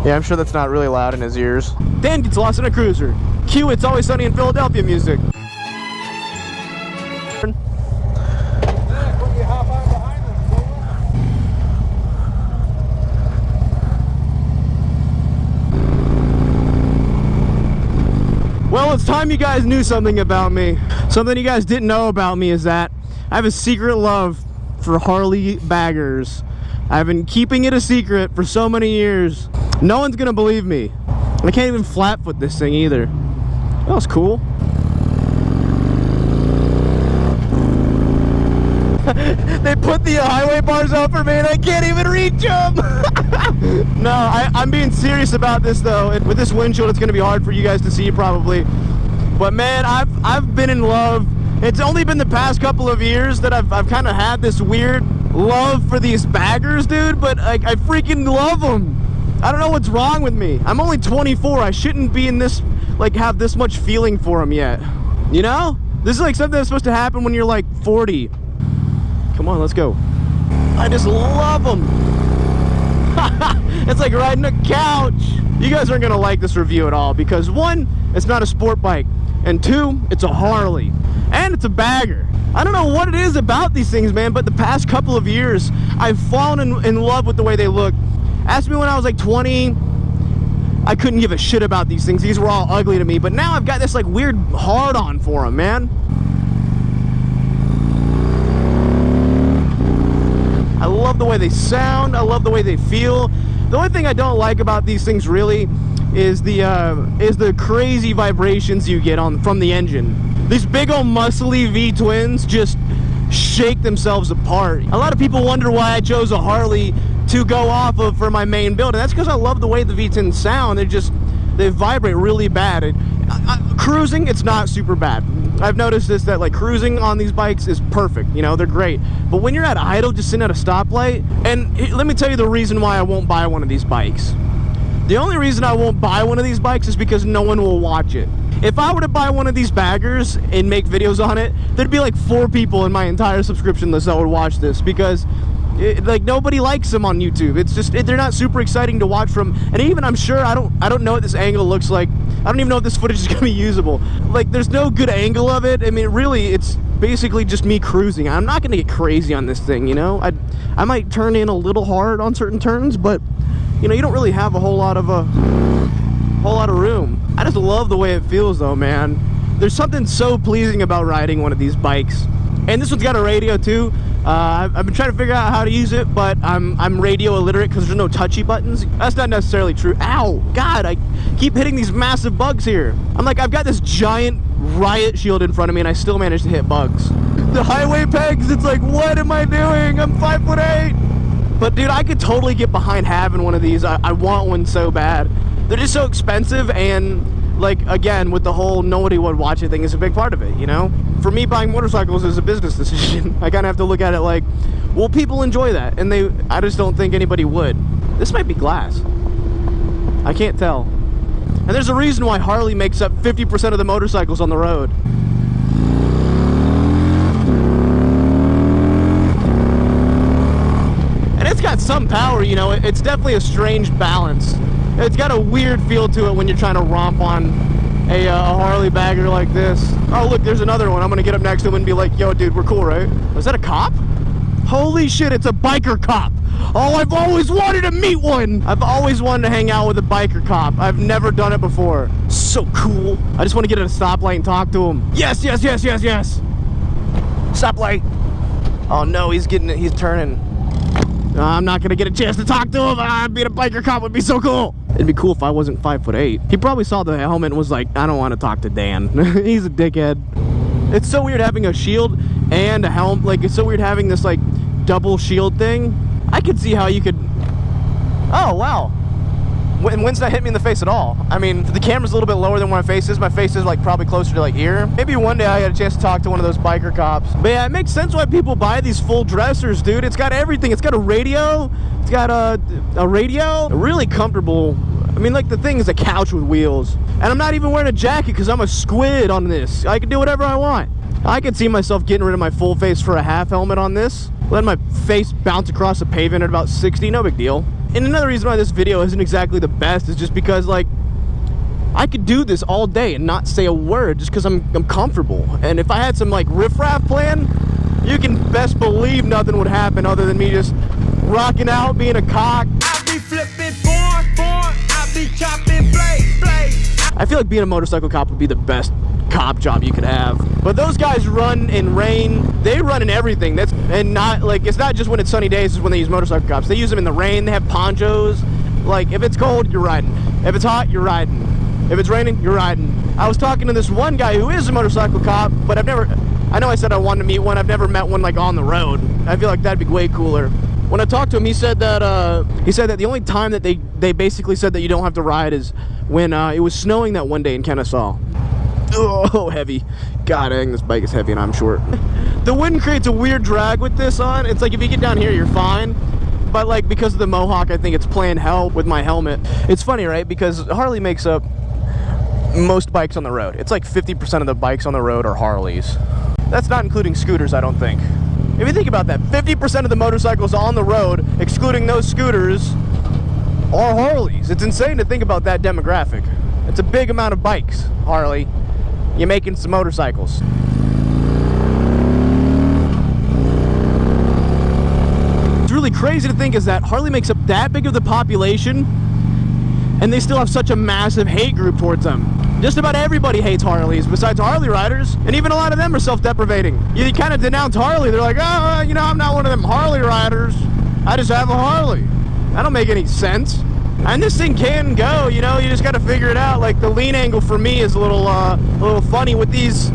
Yeah, I'm sure that's not really loud in his ears. Dan gets lost in a cruiser. Cue It's Always Sunny in Philadelphia music. Well, it's time you guys knew something about me. Something you guys didn't know about me is that I have a secret love for Harley baggers. I've been keeping it a secret for so many years. No one's gonna believe me. I can't even flat foot this thing either. That was cool. They put the highway bars up for me and I can't even reach them. No, I'm being serious about this though. With this windshield, it's gonna be hard for you guys to see probably. But man, I've been in love. It's only been the past couple of years that I've kind of had this weird love for these baggers, dude. But I freaking love them. I don't know what's wrong with me. I'm only 24. I shouldn't be in this, like, have this much feeling for them yet. You know? This is like something that's supposed to happen when you're like 40. Come on, let's go. I just love them. It's like riding a couch. You guys aren't gonna like this review at all because one, it's not a sport bike, and two, it's a Harley, and it's a bagger. I don't know what it is about these things, man, but the past couple of years, I've fallen in love with the way they look. Ask me when I was like 20, I couldn't give a shit about these things. These were all ugly to me, but now I've got this like weird hard-on for them, man. I love the way they sound. I love the way they feel. The only thing I don't like about these things really is the crazy vibrations you get from the engine. These big old muscly V-twins just shake themselves apart. A lot of people wonder why I chose a Harley to go off of for my main build, and that's because I love the way the V-twins sound. They vibrate really bad. Cruising, it's not super bad. I've noticed this, that like cruising on these bikes is perfect, you know, they're great. But when you're at idle, just sitting at a stoplight, and let me tell you the reason why I won't buy one of these bikes. The only reason I won't buy one of these bikes is because no one will watch it. If I were to buy one of these baggers and make videos on it, there'd be like 4 people in my entire subscription list that would watch this because like nobody likes them on YouTube. It's just they're not super exciting to watch from. And even I'm sure I don't know what this angle looks like. I don't even know if this footage is gonna be usable. Like there's no good angle of it. I mean, really, it's basically just me cruising. I'm not gonna get crazy on this thing, you know. I might turn in a little hard on certain turns, but you know, you don't really have a whole lot of room. I just love the way it feels though, man. There's something so pleasing about riding one of these bikes. And this one's got a radio too. I've been trying to figure out how to use it, but I'm radio illiterate because there's no touchy buttons. That's not necessarily true. Ow, God, I keep hitting these massive bugs here. I'm like, I've got this giant riot shield in front of me and I still manage to hit bugs. The highway pegs, it's like, what am I doing? I'm 5'8". But dude, I could totally get behind having one of these. I want one so bad. They're just so expensive, and like, again, with the whole nobody would watch it thing is a big part of it, you know? For me, buying motorcycles is a business decision. I kind of have to look at it like, well, people enjoy that, and I just don't think anybody would. This might be glass. I can't tell. And there's a reason why Harley makes up 50% of the motorcycles on the road. And it's got some power, you know, it's definitely a strange balance. It's got a weird feel to it when you're trying to romp on a Harley bagger like this. Oh, look, there's another one. I'm gonna get up next to him and be like, yo, dude, we're cool, right? Was that a cop? Holy shit, it's a biker cop. Oh, I've always wanted to meet one. I've always wanted to hang out with a biker cop. I've never done it before. So cool. I just want to get at a stoplight and talk to him. Yes, yes, yes, yes, yes. Stoplight. Oh no, he's turning. I'm not gonna get a chance to talk to him. Being a biker cop would be so cool. It'd be cool if I wasn't 5'8". He probably saw the helmet and was like, I don't want to talk to Dan. He's a dickhead. It's so weird having a shield and a helmet. Like, it's so weird having this like double shield thing. I could see how you could. Oh wow. Wind's not hit me in the face at all. I mean, the camera's a little bit lower than where my face is. My face is like probably closer to like here. Maybe one day I had a chance to talk to one of those biker cops. But yeah, it makes sense why people buy these full dressers, dude. It's got everything. It's got a radio. It's got a radio. Really comfortable. I mean, like, the thing is a couch with wheels. And I'm not even wearing a jacket because I'm a squid on this. I can do whatever I want. I could see myself getting rid of my full face for a half helmet on this. Letting my face bounce across the pavement at about 60, no big deal. and another reason why this video isn't exactly the best is just because, like, I could do this all day and not say a word just because I'm comfortable. And if I had some, like, riffraff plan, you can best believe nothing would happen other than me just rocking out, being a cock. I be flipping I be chopping blade. I feel like being a motorcycle cop would be the best cop job you could have. But those guys run in rain, they run in everything. And not like, it's not just when it's sunny days is when they use motorcycle cops. They use them in the rain, they have ponchos. Like, if it's cold, you're riding. If it's hot, you're riding. If it's raining, you're riding. I was talking to this one guy who is a motorcycle cop, but I know I said I wanted to meet one. I've never met one, like, on the road. I feel like that'd be way cooler. When I talked to him, he said that the only time that they basically said that you don't have to ride is when it was snowing that one day in Kennesaw. Oh, heavy. God dang, this bike is heavy and I'm short. The wind creates a weird drag with this on. It's like if you get down here, you're fine. But, like, because of the Mohawk, I think it's playing hell with my helmet. It's funny, right? Because Harley makes up most bikes on the road. It's like 50% of the bikes on the road are Harleys. That's not including scooters, I don't think. If you think about that, 50% of the motorcycles on the road, excluding those scooters, are Harleys. It's insane to think about that demographic. It's a big amount of bikes, Harley. You're making some motorcycles. It's really crazy to think is that Harley makes up that big of the population, and they still have such a massive hate group towards them. Just about everybody hates Harleys besides Harley riders, and even a lot of them are self-deprivating. You kind of denounce Harley. They're like, oh, you know, I'm not one of them Harley riders. I just have a Harley. That don't make any sense. And this thing can go, you know, you just got to figure it out. Like, the lean angle for me is a little funny with these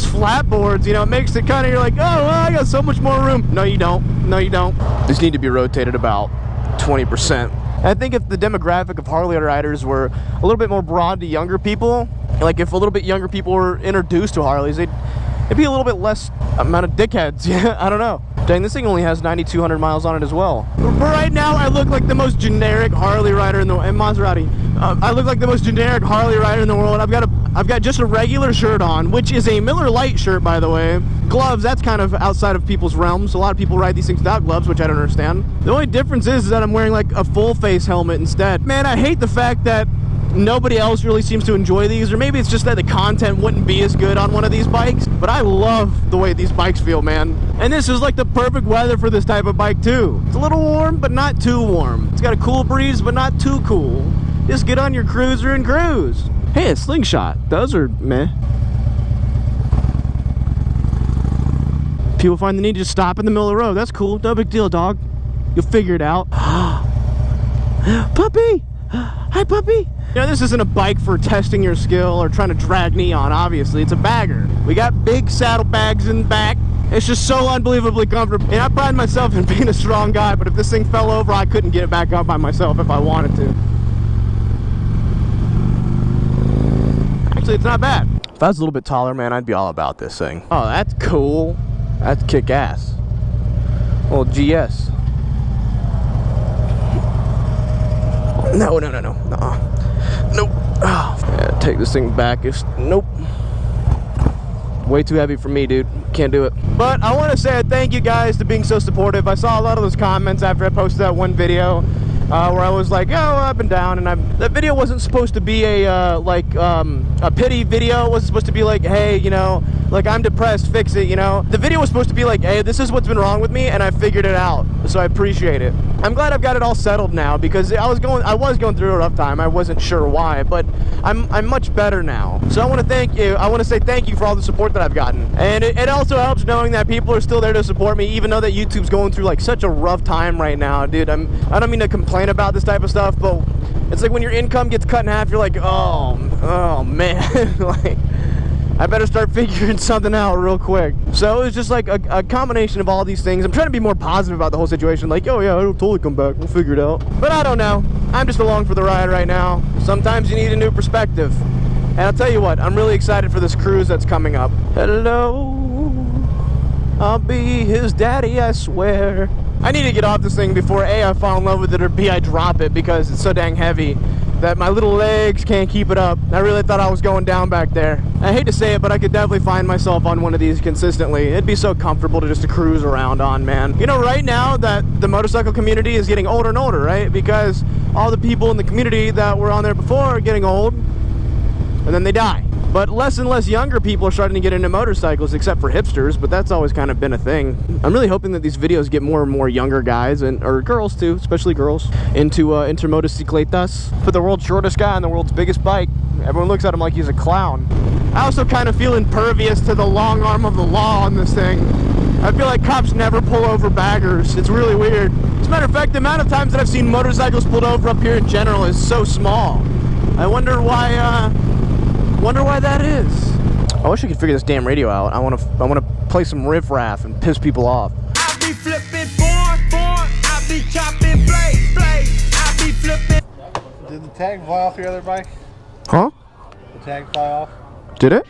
flat boards, you know. It makes it kind of, you're like, oh, well, I got so much more room. No, you don't. No, you don't. These need to be rotated about 20%. I think if the demographic of Harley riders were a little bit more broad to younger people, like if a little bit younger people were introduced to Harleys, it'd be a little bit less amount of dickheads. Yeah, I don't know. Dang, this thing only has 9,200 miles on it as well. But right now, I look like the most generic Harley rider in the world. And Maserati. I look like the most generic Harley rider in the world. I've got just a regular shirt on, which is a Miller Lite shirt, by the way. Gloves, that's kind of outside of people's realms. A lot of people ride these things without gloves, which I don't understand. The only difference is that I'm wearing like a full face helmet instead. Man, I hate the fact that nobody else really seems to enjoy these, or maybe it's just that the content wouldn't be as good on one of these bikes, but I love the way these bikes feel, man. And this is like the perfect weather for this type of bike too. It's a little warm, but not too warm. It's got a cool breeze, but not too cool. Just get on your cruiser and cruise. Hey, a slingshot. Those are meh. People find the need to just stop in the middle of the road. That's cool. No big deal, dog. You'll figure it out. Puppy! Hi, puppy! You know, this isn't a bike for testing your skill or trying to drag knee on, obviously. It's a bagger. We got big saddlebags in the back. It's just so unbelievably comfortable. And I pride myself in being a strong guy, but if this thing fell over, I couldn't get it back up by myself if I wanted to. Actually, it's not bad. If I was a little bit taller, man, I'd be all about this thing. Oh, that's cool. That's kick-ass. Well, GS. No. Nope. Oh, yeah, take this thing back. Nope. Way too heavy for me, dude. Can't do it. But I want to say thank you guys to being so supportive. I saw a lot of those comments after I posted that one video where I was like, oh, up and down, and that video wasn't supposed to be a pity video. It wasn't supposed to be like, hey, you know, like, I'm depressed, fix it, you know. The video was supposed to be like, hey, this is what's been wrong with me, and I figured it out, so I appreciate it. I'm glad I've got it all settled now, because I was going through a rough time. I wasn't sure why, but I'm much better now. So I want to thank you. I want to say thank you for all the support that I've gotten, and it also helps knowing that people are still there to support me, even though that YouTube's going through like such a rough time right now, dude. I don't mean to complain about this type of stuff, but it's like when your income gets cut in half, you're like, oh man, like, I better start figuring something out real quick. So it was just like a combination of all these things. I'm trying to be more positive about the whole situation. Like, oh yeah, it'll totally come back. We'll figure it out. But I don't know. I'm just along for the ride right now. Sometimes you need a new perspective. And I'll tell you what, I'm really excited for this cruise that's coming up. Hello, I'll be his daddy, I swear. I need to get off this thing before A, I fall in love with it, or B, I drop it because it's so dang heavy. that my little legs can't keep it up. I really thought I was going down back there. I hate to say it, but I could definitely find myself on one of these consistently. It'd be so comfortable to just cruise around on, man. You know, right now that the motorcycle community is getting older and older, right? Because all the people in the community that were on there before are getting old, and then they die. But less and less younger people are starting to get into motorcycles, except for hipsters, but that's always kind of been a thing. I'm really hoping that these videos get more and more younger guys, or girls too, especially girls, into motocicletas. Put the world's shortest guy on the world's biggest bike. Everyone looks at him like he's a clown. I also kind of feel impervious to the long arm of the law on this thing. I feel like cops never pull over baggers. It's really weird. As a matter of fact, the amount of times that I've seen motorcycles pulled over up here in general is so small. I wonder why that is. I wish I could figure this damn radio out. I want to play some riff-raff and piss people off. I be flipping I be chopping blade. I be flipping. Did the tag fly off your other bike? Huh? The tag fly off? Did it?